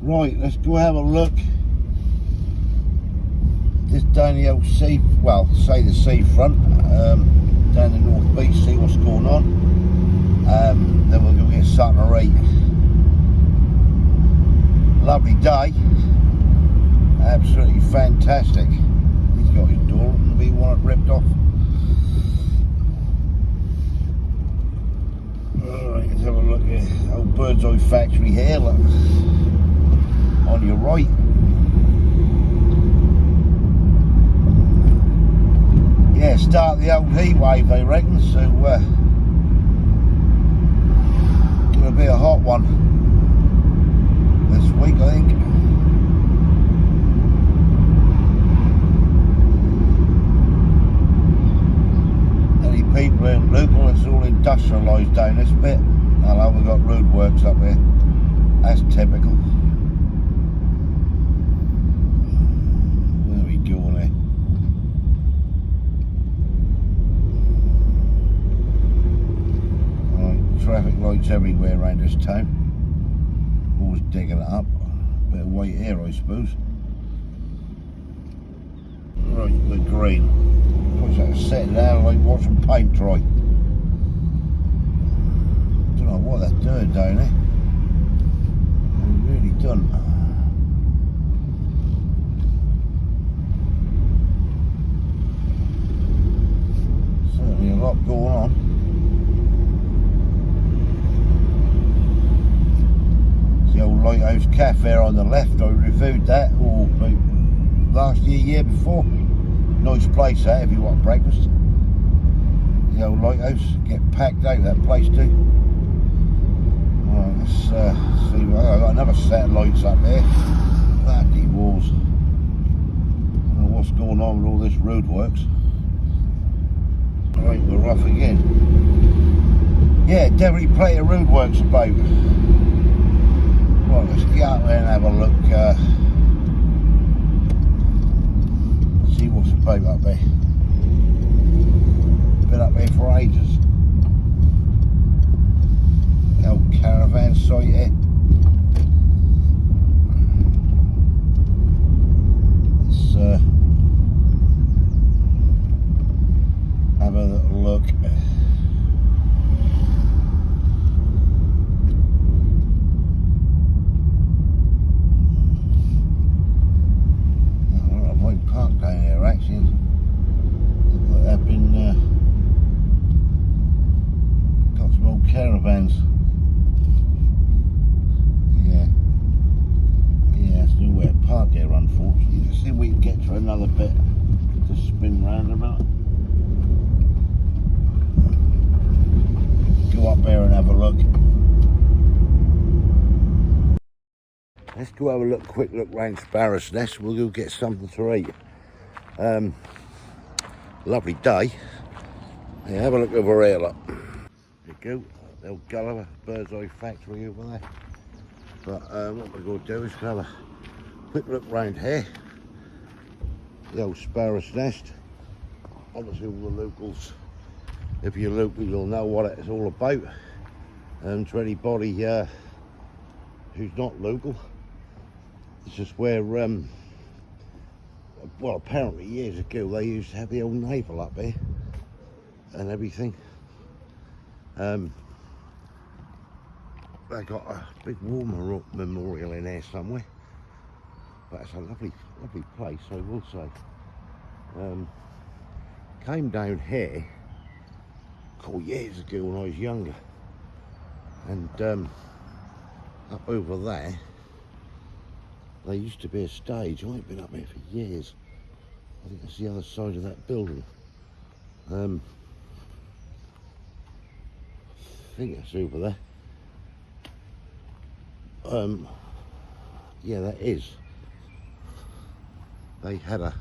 Right, let's go have a look. Just down the old sea, well, say the seafront, down the North Beach, see what's going on. Then we'll go get something to eat. Lovely day, absolutely fantastic. He's got his door and we want it ripped off. Alright, let's have a look at old Bird's Eye Factory here, look, on your right. Yeah, start the old heat wave, I reckon, so gonna be a hot one this week, I think. Any people in local, it's all industrialised down this bit. Hello, we've got roadworks up there. That's typical. Where are we going there? Right, traffic lights everywhere around this town. Always digging it up. Bit of white here, I suppose. Right, the green. What's that, sitting down like watching paint dry. Don't know what they're doing down there. They really don't. Certainly a lot going on. The old Lighthouse Cafe on the left, I reviewed that about last year before. Nice place that if you want breakfast. The old Lighthouse, get packed out that place too. Right, let's see, I've got another set of lights up there. Bloody walls. I don't know what's going on with all this roadworks. Right, we're off again. Yeah, definitely plenty of roadworks about. Right, let's get out there and have a look. See what's about up there. Been up there for ages. The old caravan site here. Let's have a little look. Park down here actually. Look like they've been got some old caravans. Yeah, there's nowhere to park here unfortunately. Let's see if we can get to another bit to spin round about. Go up there and have a look. Let's go have a quick look round Sparrow's Nest. We'll go get something to eat. Lovely day. Yeah, have a look over here, look. There you go, the old Gulliver Bird's Eye Factory over there. But what we're going to do is have a quick look round here. The old Sparrow's Nest. Obviously all the locals, if you're local, you'll know what it's all about. To anybody who's not local, it's just where, well, apparently years ago they used to have the old naval up there and everything. They got a big war memorial in there somewhere, but it's a lovely place, I will say. Came down here years ago when I was younger, and up over there there used to be a stage. I've been up there for years. I think that's the other side of that building. I think it's over there. Yeah, that is. They had a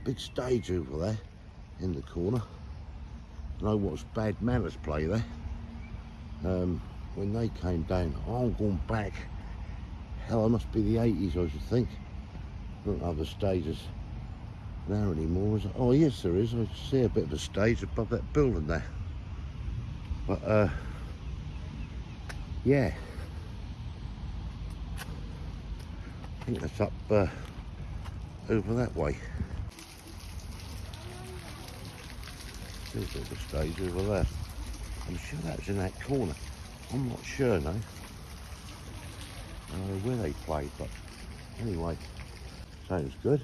big stage over there in the corner, and I watched Bad Manners play there. When they came down, I'm going back. Hell, it must be the 80s, I should think. Not other stages there anymore, is it? Oh yes, there is. I see a bit of a stage above that building there. But yeah, think that's up over that way. Still got the stage over there. I'm sure that's in that corner. I'm not sure now where they played, but anyway, sounds good.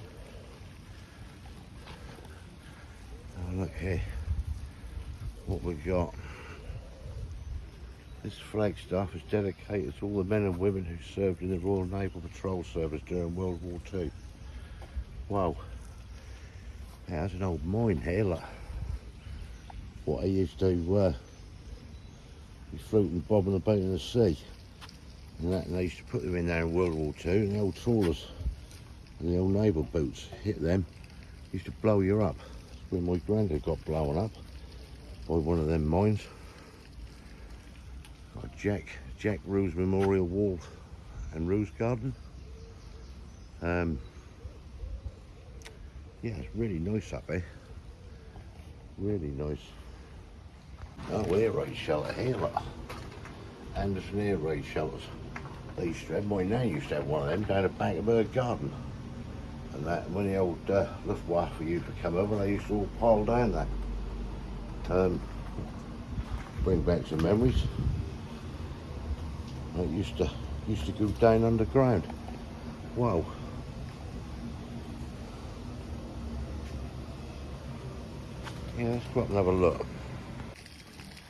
Oh, look here, what we got. This flagstaff is dedicated to all the men and women who served in the Royal Naval Patrol Service during World War II. Wow. Yeah, that's an old mine here, look. What I used to be floating, bobbing about in the sea. And they used to put them in there in World War II, and the old trawlers and the old naval boats hit them, used to blow you up. That's when my granddad got blown up by one of them mines. Got Jack Ruse Memorial Wall and Ruse Garden. Yeah, it's really nice up here. Really nice. Oh, air raid shelter here, look. Anderson air raid shelters. They used to have, my nan used to have one of them down the back of her garden. And that, when the old Luftwaffe used to come over, they used to all pile down there. Bring back some memories. It used to go down underground. Wow. Yeah, let's go up and have a look.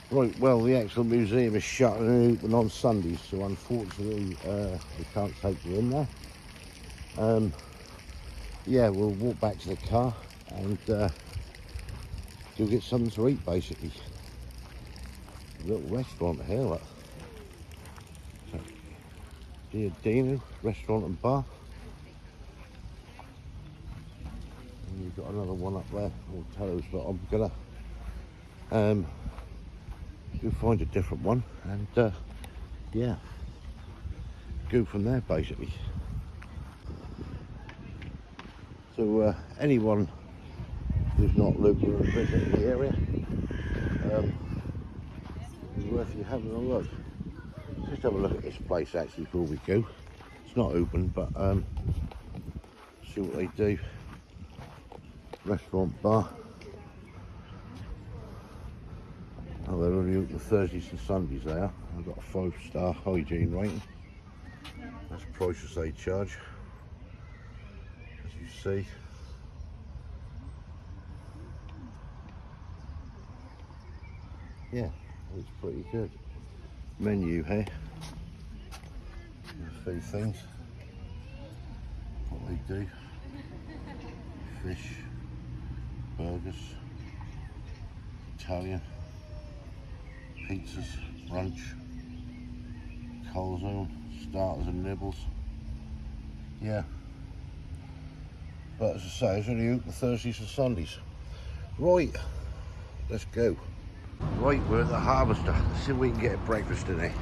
Right, well, the actual museum is shut and open on Sundays, so unfortunately we can't take you in there. Yeah, we'll walk back to the car and go get something to eat, basically. A little restaurant here, look. So, Dino restaurant and bar. And you've got another one up there, all toes, but I'm gonna go find a different one and yeah, go from there basically. So anyone who's not local or visiting the area, it's worth you having a look. Just have a look at this place actually before we go. It's not open, but see what they do. Restaurant, bar. Oh, they're only open Thursdays and Sundays there. I've got a 5-star hygiene rating. That's the prices they charge, as you see. Yeah, it's pretty good. Menu here. A few things. What they do. Fish, burgers, Italian, pizzas, brunch, calzone, starters and nibbles. Yeah. But as I say, it's only open Thursdays and Sundays. Right, let's go. Right, we're at the Harvester. Let's see if we can get a breakfast in here.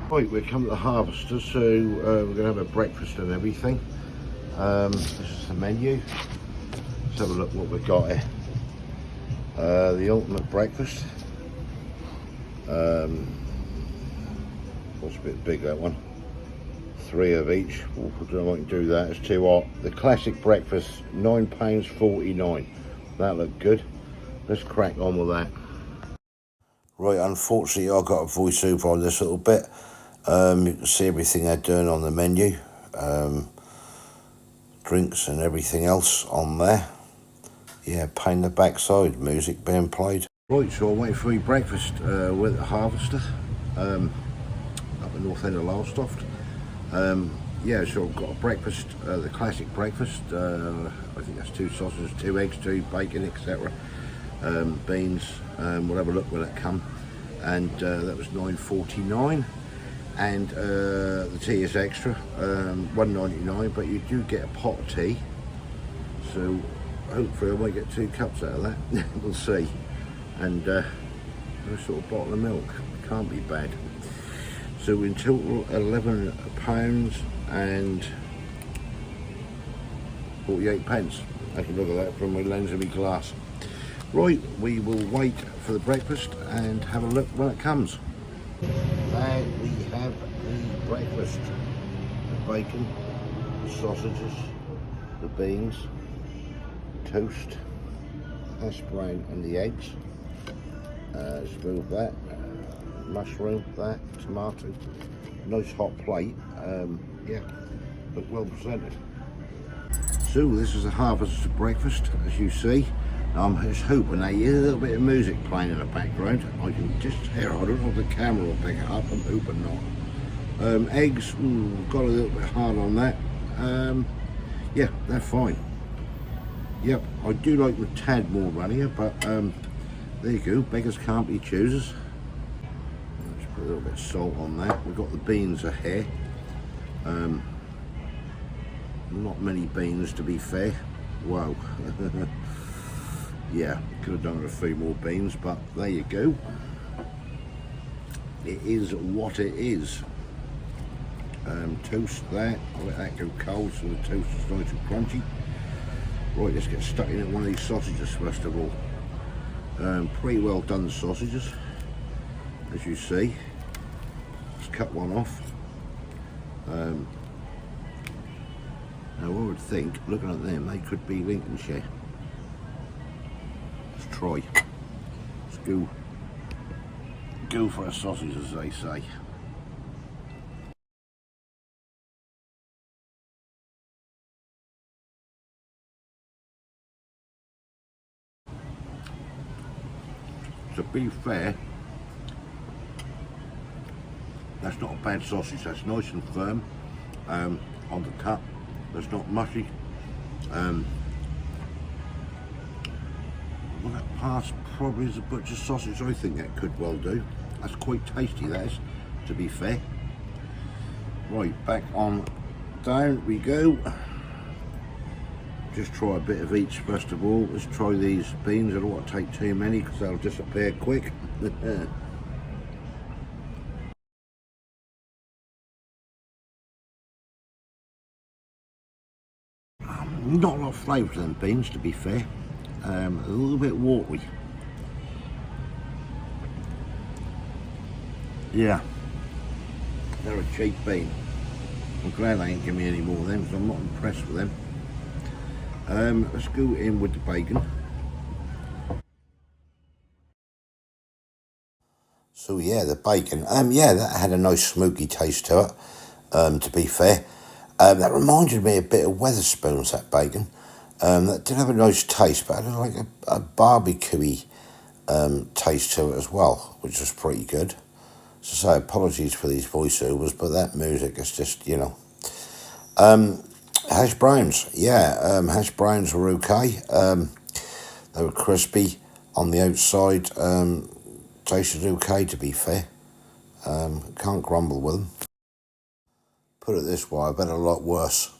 Right, we're coming to the Harvester, so we're going to have a breakfast and everything. This is the menu. Let's have a look what we've got here. The ultimate breakfast. What's a bit big, that one? 3 of each. Well, I don't know if I can do that, it's too hot. The classic breakfast, £9.49. That looked good. Let's crack on with that. Right, unfortunately I've got a voiceover on this little bit. You can see everything they're doing on the menu. Drinks and everything else on there. Yeah, pain in the backside, music being played. Right, so I'm waiting for my breakfast with the Harvester, up in north end of Lowestoft. Yeah, so I've got a breakfast, the classic breakfast. I think that's 2 sausages, 2 eggs, 2 bacon, etc. Beans, we'll have a look when it come. And that was £9.49. And the tea is extra, £1.99, but you do get a pot of tea. So hopefully I might get 2 cups out of that. We'll see. And a sort of bottle of milk. Can't be bad. So in total £11 and 48 pence. I can look at that from my lens of my glass. Right, we will wait for the breakfast and have a look when it comes. There we have the breakfast. The bacon, the sausages, the beans, toast, hash brown and the eggs. Smooth that, mushroom, that, tomato. Nice hot plate. Yeah, look well presented. So this is a harvest breakfast, as you see. I'm just hoping I hear a little bit of music playing in the background. I can just hear. I don't know if the camera will pick it up. I'm hoping not. Eggs, got a little bit hard on that. Yeah, they're fine. Yep, I do like the tad more runnier, but there you go. Beggars can't be choosers. Let's put a little bit of salt on that. We've got the beans are here. Not many beans, to be fair. Wow. Yeah, could have done with a few more beans, but there you go. It is what it is. Toast that. I'll let that go cold so the toast is nice and crunchy. Right, let's get stuck in one of these sausages first of all. Pretty well done sausages, as you see. Let's cut one off. Now I would think, looking at them, they could be Lincolnshire. Let's try. Let's go for a sausage, as they say. To be fair, that's not a bad sausage. That's nice and firm on the cut. That's not mushy. Well, that pass probably is a butcher's sausage. I think that could well do. That's quite tasty, that is, to be fair. Right, back on down we go. Just try a bit of each first of all. Let's try these beans. I don't want to take too many because they'll disappear quick. Not a lot of flavour to them beans, to be fair. A little bit watery. Yeah, they're a cheap bean. I'm glad they ain't giving me any more of them because I'm not impressed with them. Let's go in with the bacon. So yeah, the bacon. Yeah, that had a nice smoky taste to it. To be fair, that reminded me a bit of Wetherspoons. That bacon. That did have a nice taste, but it had like a barbecue-y taste to it as well, which was pretty good. So apologies for these voiceovers, but that music is just, you know. Hash browns, yeah, hash browns were okay. They were crispy on the outside. Tasted okay, to be fair. Can't grumble with them. Put it this way, I bet a lot worse.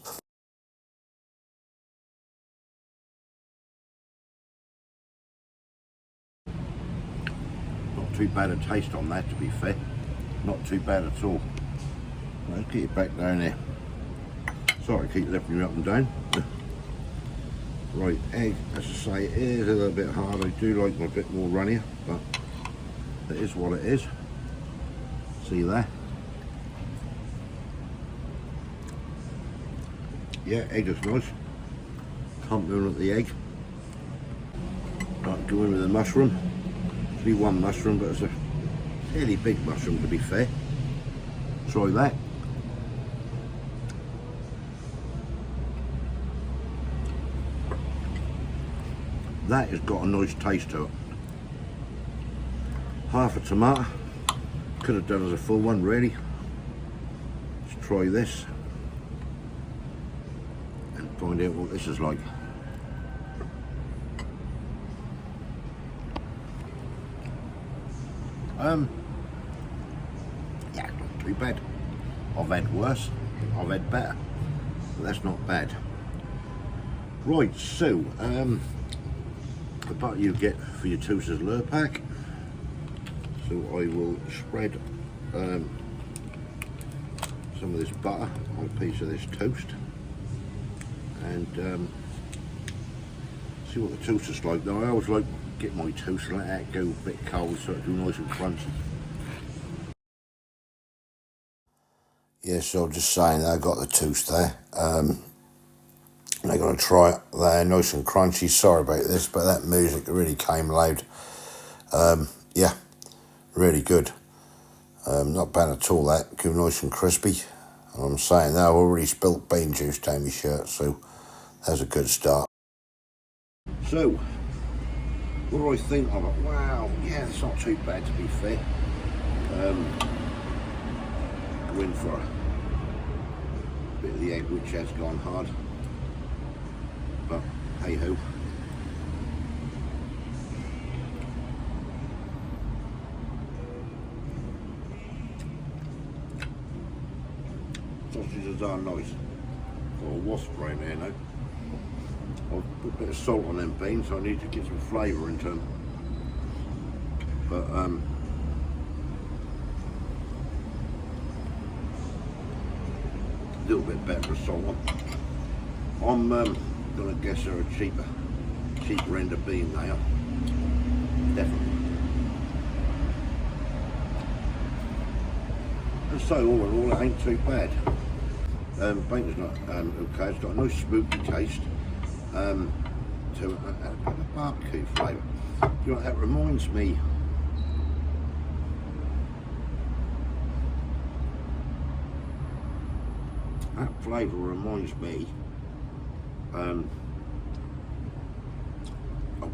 Not too bad a taste on that, to be fair. Not too bad at all. Let's get it back down there. Sorry, keep lifting you up and down. Right, egg, as I say, it is a little bit hard. I do like them a bit more runnier, but it is what it is. See there? Yeah, egg is nice. Can't go at the egg. Right, go in with the mushroom. It's only one mushroom, but it's a fairly big mushroom, to be fair. Try that. That has got a nice taste to it. Half a tomato. Could have done as a full one, really. Let's try this and find out what this is like. Yeah, not too bad. I've had worse, I've had better, but that's not bad. Right, so the butter you get for your toasters lure pack. So I will spread some of this butter on a piece of this toast and see what the toast is like. Now I always like to get my toast and let that go a bit cold so it do nice and crunchy. Yeah, so just saying that I got the toast there. They're going to try it. They're nice and crunchy. Sorry about this, but that music really came loud. Yeah, really good. Not bad at all, that. Good, nice and crispy. And I'm saying that I've already spilt bean juice down my shirt, so that's a good start. So, what do I think of it? Wow, yeah, it's not too bad to be fair. Go in for a bit of the egg, which has gone hard. But hey ho. Sausages are nice. Got a wasp right there now. I'll put a bit of salt on them beans, so I need to get some flavour into them. But a little bit better of salt on. I'm gonna guess they're a cheaper end of bean they are. Definitely. And so all in all, it ain't too bad. Bacon's not okay. It's got a nice smoky taste. To a barbecue flavour. You know, that reminds me. That flavour reminds me of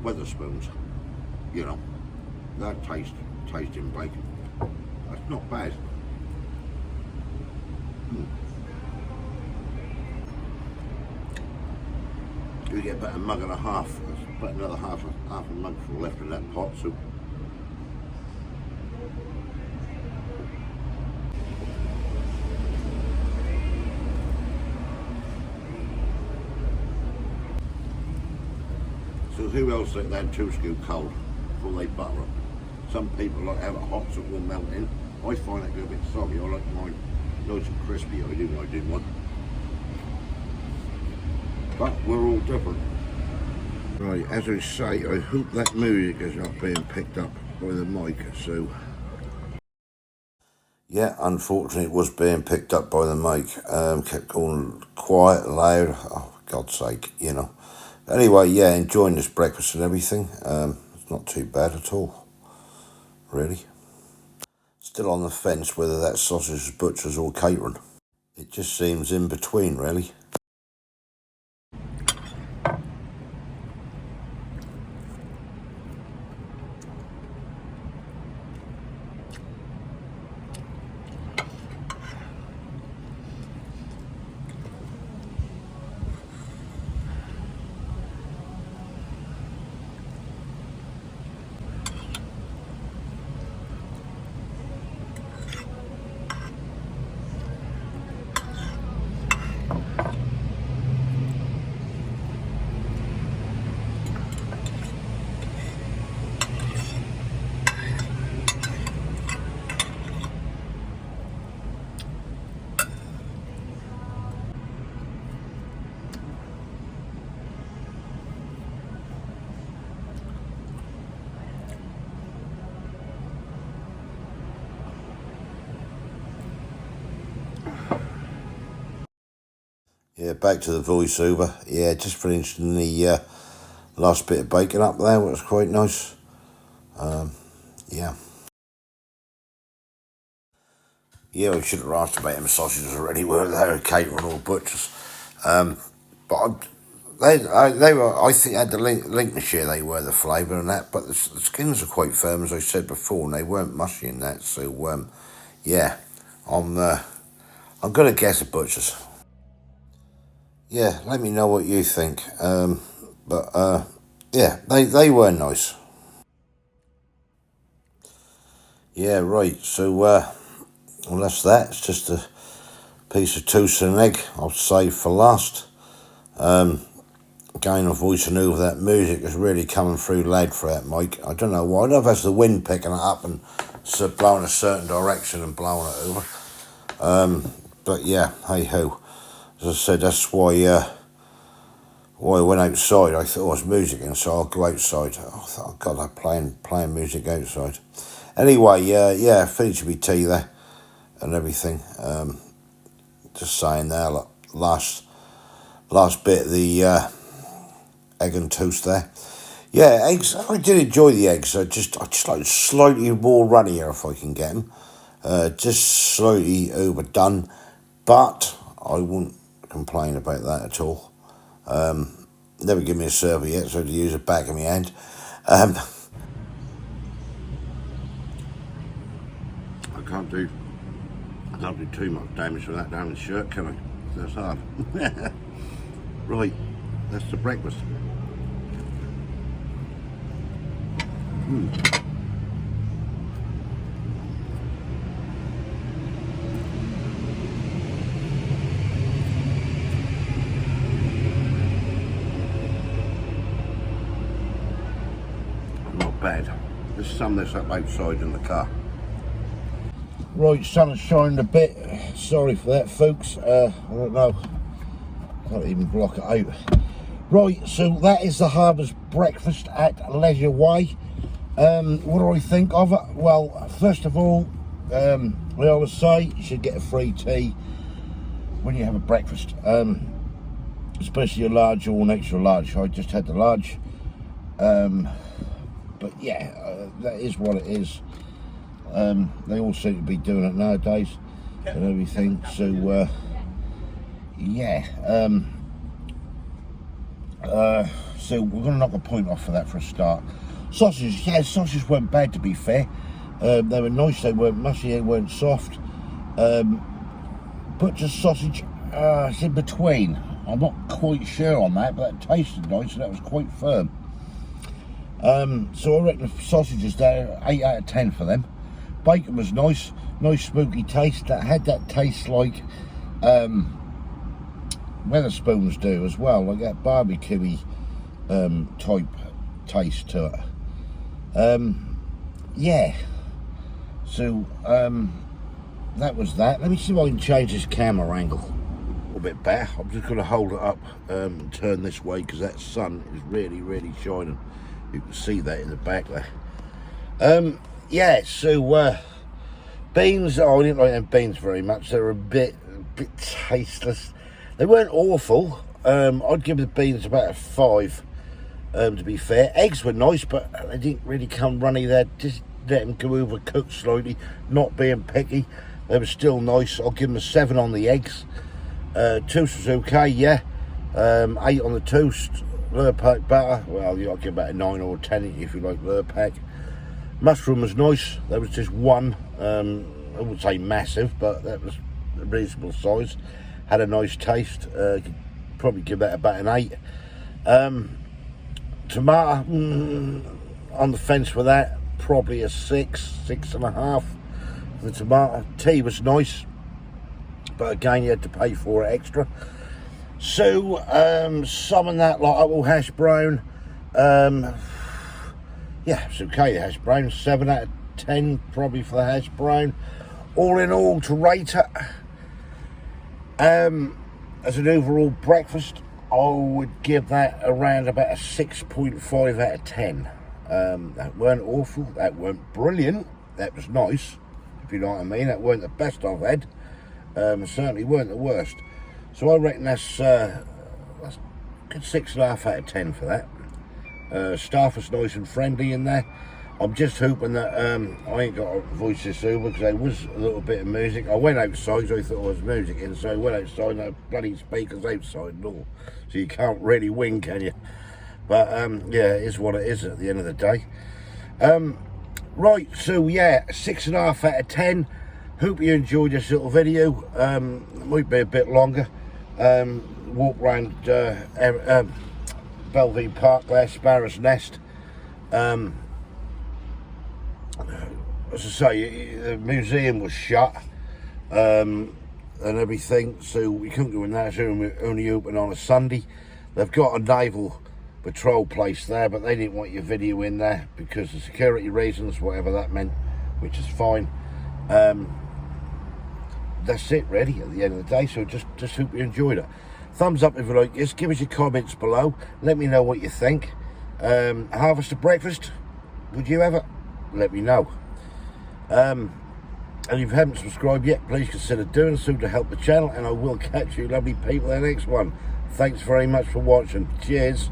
Weatherspoons. You know, that taste in bacon. That's not bad. You get about a mug and a half. There's about another half a mug full left in that pot. So. So who else let that 2 scoop cold before they butter it? Some people like to have it hot so it will melt in. I find that a bit soggy. I like mine nice and crispy. I do one. But we're all different. Right, as I say, I hope that music is not being picked up by the mic, so. Yeah, unfortunately it was being picked up by the mic. Kept going quiet, loud, oh for God's sake, you know. Anyway, yeah, enjoying this breakfast and everything. It's not too bad at all, really. Still on the fence whether that sausage is butcher's or catering. It just seems in between, really. Yeah, back to the voiceover. Yeah, just finishing the last bit of bacon up there, which was quite nice. Yeah. Yeah, we should have asked about them sausages already, were they? Catering or butchers. But they were, I think, had the Lincolnshire, they were the flavour and that, but the skins are quite firm, as I said before, and they weren't mushy in that. So, yeah, I'm going to guess a butcher's. Yeah, let me know what you think. Yeah, they were nice. Yeah, right. So, well, that's that. It's just a piece of toast and an egg I'll save for last. Again, I'm voicing over that music is really coming through loud for that mic. I don't know why. I don't know if that's the wind picking it up and blowing a certain direction and blowing it over. But yeah, hey ho. As I said, that's why I went outside. I thought, oh, it's music inside, I'll go outside. I thought, oh God, I'm playing music outside. Anyway, yeah, finished my tea there and everything. Just saying there, look, last bit of the egg and toast there. Yeah, eggs, I did enjoy the eggs. I just like slightly more runnier if I can get them. Just slightly overdone, but I wouldn't complain about that at all. Never give me a server yet, so I had to use a bag in my hand. I can't do too much damage with that down the shirt, can I? That's hard. Right, that's the breakfast. Not bad. There's some that's up outside in the car. Right, sun is shining a bit. Sorry for that, folks. I don't know. Can't even block it out. Right, so that is the harbour's breakfast at Leisure Way. What do I think of it? Well, first of all, I always say you should get a free tea when you have a breakfast, especially a large or an extra large. I just had the large, but yeah, that is what it is. They all seem to be doing it nowadays and everything, so yeah. So we're going to knock a point off for that for a start. Sausages, yeah, sausages weren't bad, to be fair. They were nice, they weren't mushy, they weren't soft. Butcher's sausage, it's in between. I'm not quite sure on that, but it tasted nice and that was quite firm. So I reckon the sausages there, 8 out of 10 for them. Bacon was nice smoky taste. That had that taste like Wetherspoons do as well, like that barbecue-y type taste to it. Yeah, so that was that. Let me see if I can change this camera angle a little bit better. I'm just going to hold it up and turn this way because that sun is really shining. You can see that in the back there. Yeah, so beans, I didn't like them beans very much. They were a bit tasteless. They weren't awful. I'd give the beans about a 5, to be fair. Eggs were nice, but they didn't really come runny there. Just let them go overcooked slightly, not being picky. They were still nice. I'll give them a 7 on the eggs. Toast was okay, yeah. 8 on the toast. Lurpak batter, well, I'll give about a 9 or a 10 if you like Lurpak. Mushroom was nice. There was just one. I wouldn't say massive, but that was a reasonable size. Had a nice taste. Could probably give that about an 8. Tomato, on the fence with that. Probably a 6.5 for the tomato. Tea was nice, but again you had to pay for it extra. So some of that, like apple hash brown. Yeah, it's okay, the hash brown. 7 out of 10 probably for the hash brown. All in all, to rate it as an overall breakfast, I would give that around about a 6.5 out of 10. That weren't awful, that weren't brilliant, that was nice, if you know what I mean. That weren't the best I've had, certainly weren't the worst. So I reckon that's a good 6.5 out of 10 for that. Staff was nice and friendly in there. I'm just hoping that I ain't got to voice this over because there was a little bit of music. I went outside, so I thought there was music in, so I went outside and there were bloody speakers outside and all. So you can't really win, can you? But yeah, it is what it is at the end of the day. Right, so yeah, 6.5 out of 10. Hope you enjoyed this little video. It might be a bit longer. Walk around Bellevue Park there, Sparrow's Nest. As I say, the museum was shut and everything, so we couldn't go in there. It's only open on a Sunday. They've got a naval patrol place there, but they didn't want your video in there because of security reasons, whatever that meant, which is fine. That's it really at the end of the day, so just hope you enjoyed it. Thumbs up if you like this, give us your comments below, let me know what you think. Harvest of breakfast, would you have it? Let me know. And if you haven't subscribed yet, please consider doing so to help the channel, and I will catch you lovely people in the next one. Thanks very much for watching. Cheers.